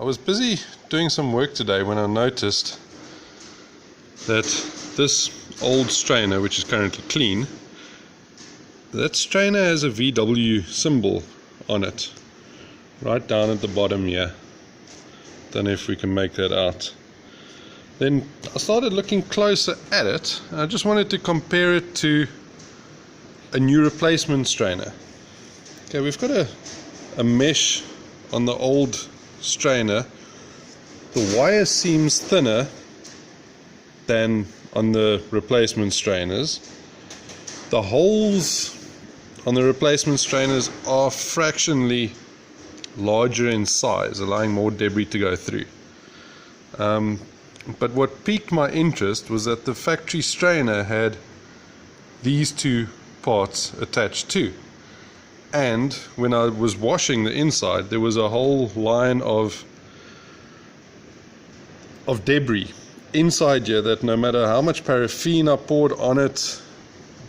was busy doing some work today when I noticed that this old strainer, which is currently clean, that strainer has a VW symbol on it, right down at the bottom here. Don't know if we can make that out. Then I started looking closer at it, and I just wanted to compare it to a new replacement strainer. Okay, we've got a mesh on the old strainer. The wire seems thinner than on the replacement strainers. The holes on the replacement strainers are fractionally larger in size, allowing more debris to go through. But what piqued my interest was that the factory strainer had these two parts attached too. And when I was washing the inside, there was a whole line of debris inside here that no matter how much paraffin I poured on it,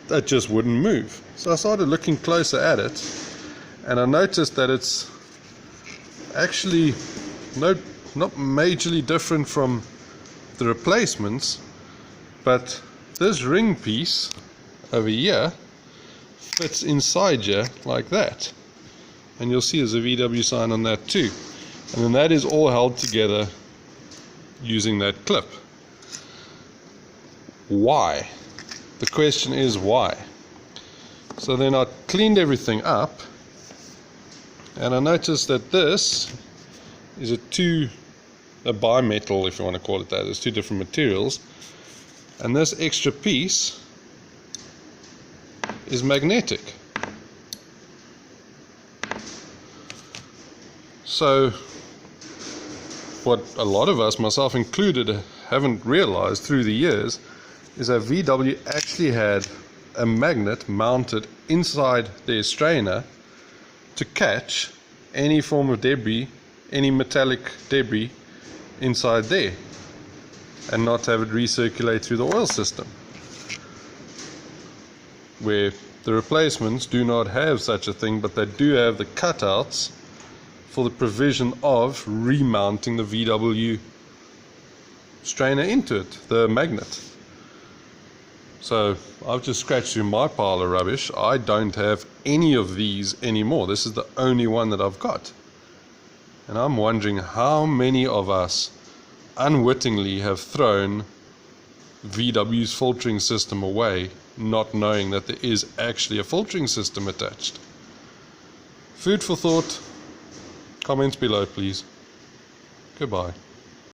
that just wouldn't move. So I started looking closer at it, and I noticed that it's actually not majorly different from the replacements, but this ring piece over here fits inside here like that, and you'll see there's a VW sign on that too, and then that is all held together using that clip. Why? The question is why? So then I cleaned everything up, and I noticed that this is a bimetal, if you want to call it that. There's two different materials, and this extra piece is magnetic. So what a lot of us, myself included, haven't realized through the years is that VW actually had a magnet mounted inside their strainer to catch any form of debris, any metallic debris inside there, and not have it recirculate through the oil system, where the replacements do not have such a thing, but they do have the cutouts for the provision of remounting the VW strainer into it, the magnet. So I've just scratched through my pile of rubbish. I don't have any of these anymore. This is the only one that I've got. And I'm wondering how many of us unwittingly have thrown VW's filtering system away, not knowing that there is actually a filtering system attached. Food for thought. Comments below, please. Goodbye.